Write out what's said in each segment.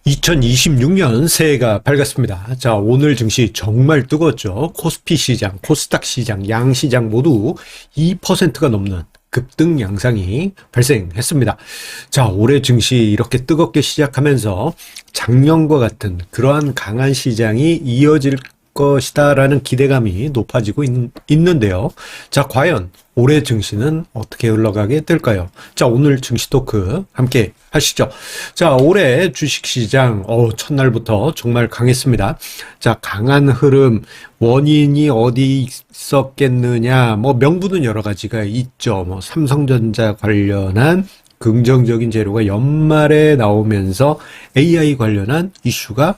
2026년 새해가 밝았습니다. 자, 오늘 증시 정말 뜨거웠죠. 코스피 시장, 코스닥 시장, 양 시장 모두 2%가 넘는 급등 양상이 발생했습니다. 자, 올해 증시 이렇게 뜨겁게 시작하면서 작년과 같은 그러한 강한 시장이 이어질 것이다라는 기대감이 높아지고 있는데요. 자, 과연 올해 증시는 어떻게 흘러가게 될까요? 자, 오늘 증시 토크 함께 하시죠. 자, 올해 주식시장 첫날부터 정말 강했습니다. 자, 강한 흐름 원인이 어디 있었겠느냐, 명분은 여러 가지가 있죠. 삼성전자 관련한 긍정적인 재료가 연말에 나오면서 AI 관련한 이슈가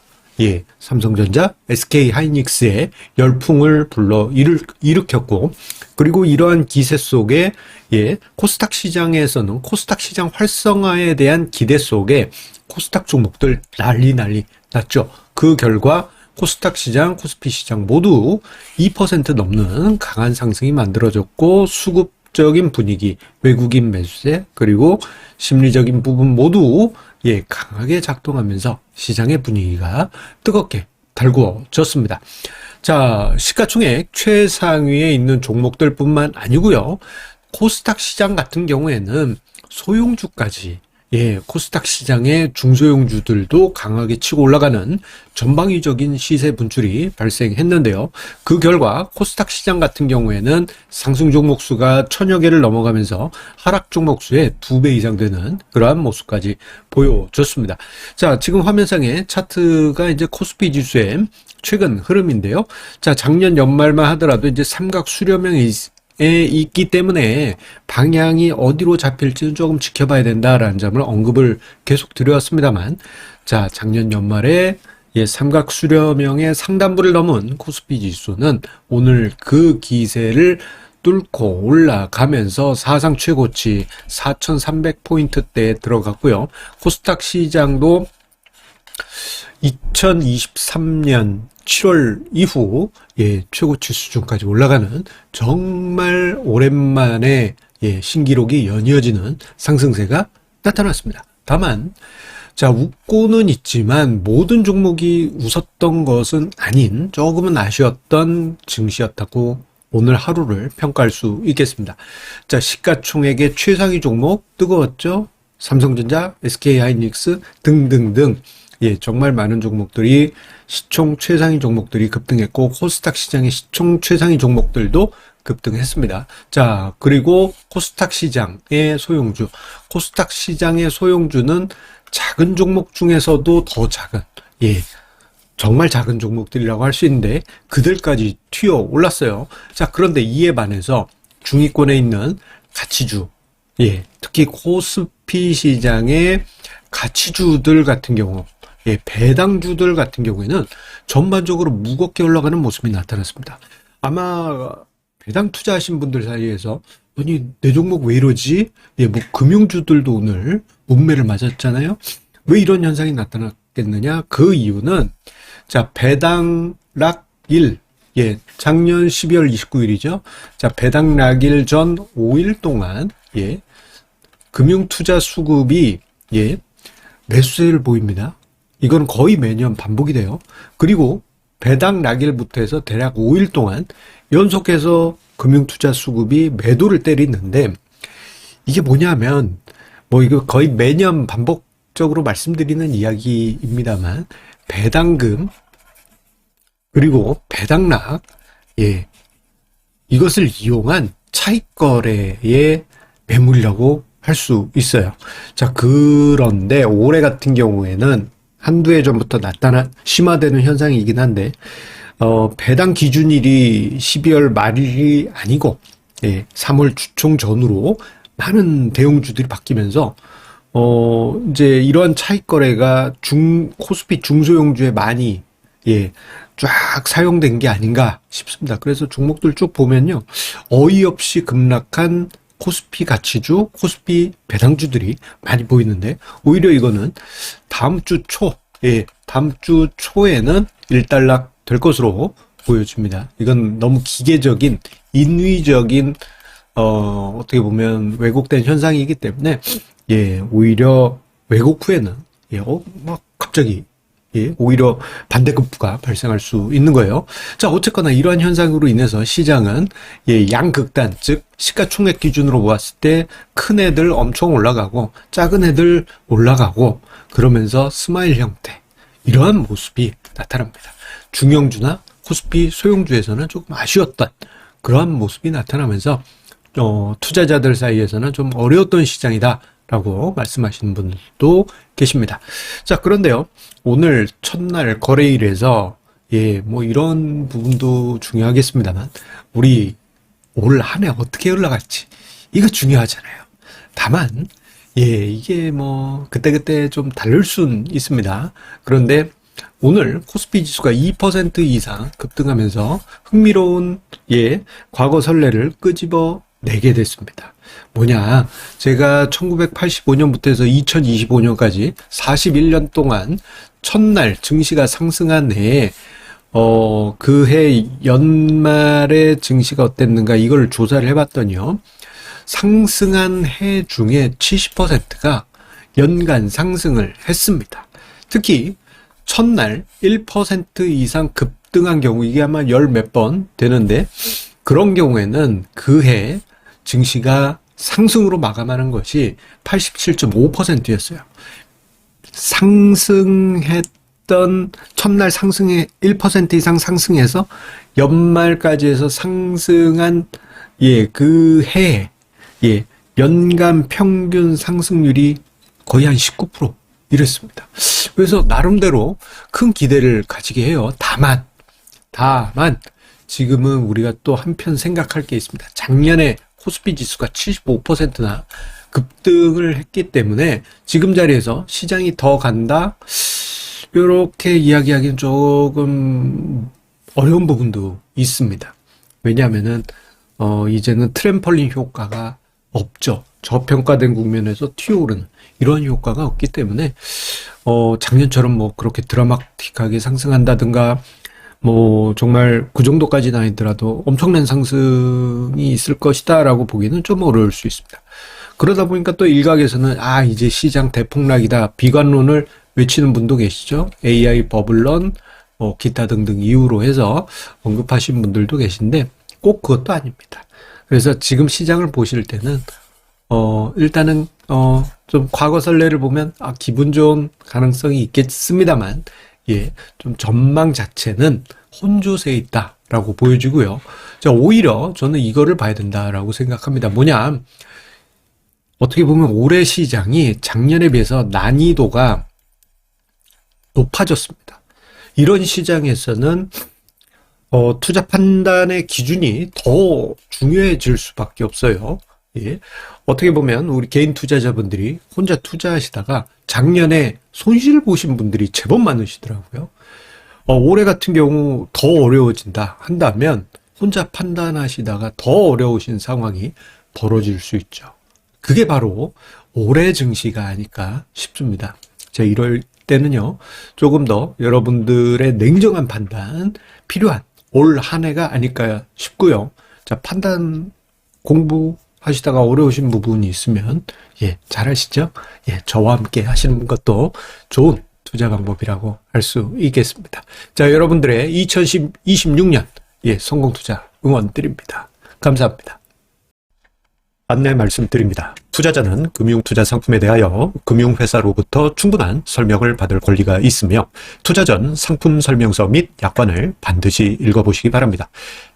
삼성전자, SK하이닉스의 열풍을 일으켰고, 그리고 이러한 기세 속에 코스닥 시장에서는 코스닥 시장 활성화에 대한 기대 속에 코스닥 종목들 난리 났죠. 그 결과 코스닥 시장, 코스피 시장 모두 2% 넘는 강한 상승이 만들어졌고, 수급적인 분위기, 외국인 매수세, 그리고 심리적인 부분 모두 강하게 작동하면서 시장의 분위기가 뜨겁게 달구어졌습니다. 자, 시가총액 최상위에 있는 종목들뿐만 아니고요. 코스닥 시장 같은 경우에는 소형주까지 코스닥 시장의 중소형주들도 강하게 치고 올라가는 전방위적인 시세 분출이 발생했는데요. 그 결과 코스닥 시장 같은 경우에는 상승 종목 수가 1000여 개를 넘어가면서 하락 종목 수의 2배 이상 되는 그러한 모습까지 보여줬습니다. 자, 지금 화면상에 차트가 이제 코스피 지수의 최근 흐름인데요. 자, 작년 연말만 하더라도 이제 삼각 수렴형이 있기 때문에 방향이 어디로 잡힐지는 조금 지켜봐야 된다라는 점을 언급을 계속 드려왔습니다만, 자, 작년 연말에 삼각 수렴형의 상단부를 넘은 코스피 지수는 오늘 그 기세를 뚫고 올라가면서 사상 최고치 4,300포인트대에 들어갔고요. 코스닥 시장도 2023년 7월 이후 최고치 수준까지 올라가는 정말 오랜만에 신기록이 연이어지는 상승세가 나타났습니다. 다만 자, 웃고는 있지만 모든 종목이 웃었던 것은 아닌 조금은 아쉬웠던 증시였다고 오늘 하루를 평가할 수 있겠습니다. 자, 시가총액의 최상위 종목 뜨거웠죠? 삼성전자, SK하이닉스 등등등 정말 많은 종목들이 시총 최상위 종목들이 급등했고, 코스닥 시장의 시총 최상위 종목들도 급등했습니다. 자, 그리고 코스닥 시장의 소형주, 코스닥 시장의 소형주는 작은 종목 중에서도 더 작은, 정말 작은 종목들이라고 할 수 있는데 그들까지 튀어 올랐어요. 자, 그런데 이에 반해서 중위권에 있는 가치주, 특히 코스피 시장의 가치주들 같은 경우, 배당주들 같은 경우에는 전반적으로 무겁게 올라가는 모습이 나타났습니다. 아마 배당 투자하신 분들 사이에서 아니, 내 종목 왜 이러지? 금융주들도 오늘 문매를 맞았잖아요. 왜 이런 현상이 나타났겠느냐? 그 이유는 자, 배당락일, 작년 12월 29일이죠. 자, 배당락일 전 5일 동안 금융투자 수급이 매수세를 보입니다. 이건 거의 매년 반복이 돼요. 그리고 배당 낙일부터 해서 대략 5일 동안 연속해서 금융투자 수급이 매도를 때리는데, 이게 뭐냐면 이거 거의 매년 반복적으로 말씀드리는 이야기입니다만, 배당금 그리고 배당락 이것을 이용한 차익거래의 매물이라고 할 수 있어요. 자, 그런데 올해 같은 경우에는 한두 해 전부터 심화되는 현상이긴 한데, 배당 기준일이 12월 말일이 아니고, 3월 주총 전후로 많은 대형주들이 바뀌면서, 이제 이러한 차익 거래가 코스피 중소형주에 많이, 쫙 사용된 게 아닌가 싶습니다. 그래서 종목들 쭉 보면요, 어이없이 급락한 코스피 가치주, 코스피 배당주들이 많이 보이는데, 오히려 이거는 다음 주 초에는 일단락 될 것으로 보여집니다. 이건 너무 기계적인, 인위적인, 어떻게 보면 왜곡된 현상이기 때문에, 오히려 왜곡 후에는, 갑자기 오히려 반대급부가 발생할 수 있는 거예요. 자, 어쨌거나 이러한 현상으로 인해서 시장은 양극단, 즉 시가총액 기준으로 보았을 때 큰 애들 엄청 올라가고 작은 애들 올라가고 그러면서 스마일 형태, 이러한 모습이 나타납니다. 중형주나 코스피 소형주에서는 조금 아쉬웠던 그러한 모습이 나타나면서 투자자들 사이에서는 좀 어려웠던 시장이다 라고 말씀하시는 분들도 계십니다. 자, 그런데요, 오늘 첫날 거래일에서 뭐 이런 부분도 중요하겠습니다만 우리 올 한 해 어떻게 흘러갈지 이거 중요하잖아요. 다만 이게 뭐 그때그때 좀 다를 순 있습니다. 그런데 오늘 코스피 지수가 2% 이상 급등하면서 흥미로운 과거 선례를 끄집어 내게 됐습니다. 뭐냐, 제가 1985년부터 해서 2025년까지 41년 동안 첫날 증시가 상승한 해에 그 해 연말에 증시가 어땠는가 이걸 조사를 해봤더니요, 상승한 해 중에 70%가 연간 상승을 했습니다. 특히 첫날 1% 이상 급등한 경우, 이게 아마 열 몇 번 되는데, 그런 경우에는 그 해 증시가 상승으로 마감하는 것이 87.5%였어요. 상승했던 첫날 상승에 1% 이상 상승해서 연말까지 해서 상승한 그 해에 연간 평균 상승률이 거의 한 19% 이랬습니다. 그래서 나름대로 큰 기대를 가지게 해요. 다만 지금은 우리가 또 한편 생각할 게 있습니다. 작년에 코스피 지수가 75%나 급등을 했기 때문에 지금 자리에서 시장이 더 간다, 이렇게 이야기하기는 조금 어려운 부분도 있습니다. 왜냐하면은 이제는 트램펄린 효과가 없죠. 저평가된 국면에서 튀어오르는 이러한 효과가 없기 때문에 작년처럼 뭐 그렇게 드라마틱하게 상승한다든가 뭐 정말 그 정도까지는 아니더라도 엄청난 상승이 있을 것이다 라고 보기는 좀 어려울 수 있습니다. 그러다 보니까 또 일각에서는 이제 시장 대폭락이다, 비관론을 외치는 분도 계시죠. AI 버블런 기타 등등 이유로 해서 언급하신 분들도 계신데 꼭 그것도 아닙니다. 그래서 지금 시장을 보실 때는 일단은 좀 과거 선례를 보면 기분 좋은 가능성이 있겠습니다만 좀 전망 자체는 혼조세에 있다라고 보여지고요. 자, 오히려 저는 이거를 봐야 된다라고 생각합니다. 뭐냐, 어떻게 보면 올해 시장이 작년에 비해서 난이도가 높아졌습니다. 이런 시장에서는 투자 판단의 기준이 더 중요해질 수밖에 없어요. 어떻게 보면 우리 개인 투자자분들이 혼자 투자하시다가 작년에 손실 보신 분들이 제법 많으시더라고요. 올해 같은 경우 더 어려워진다 한다면 혼자 판단하시다가 더 어려우신 상황이 벌어질 수 있죠. 그게 바로 올해 증시가 아닐까 싶습니다. 자, 이럴 때는요, 조금 더 여러분들의 냉정한 판단 필요한 올 한 해가 아닐까 싶고요. 자, 판단 공부하시다가 어려우신 부분이 있으면 잘 하시죠? 저와 함께 하시는 것도 좋은 투자 방법이라고 할 수 있겠습니다. 자, 여러분들의 2026년 성공 투자 응원드립니다. 감사합니다. 안내 말씀드립니다. 투자자는 금융투자 상품에 대하여 금융회사로부터 충분한 설명을 받을 권리가 있으며 투자 전 상품 설명서 및 약관을 반드시 읽어보시기 바랍니다.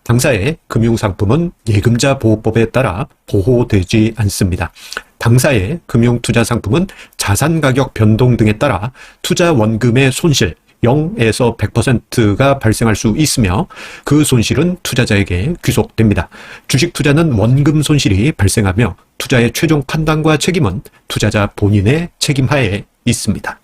당사의 금융상품은 예금자 보호법에 따라 보호되지 않습니다. 당사의 금융투자 상품은 자산 가격 변동 등에 따라 투자 원금의 손실 0에서 100%가 발생할 수 있으며 그 손실은 투자자에게 귀속됩니다. 주식 투자는 원금 손실이 발생하며 투자의 최종 판단과 책임은 투자자 본인의 책임하에 있습니다.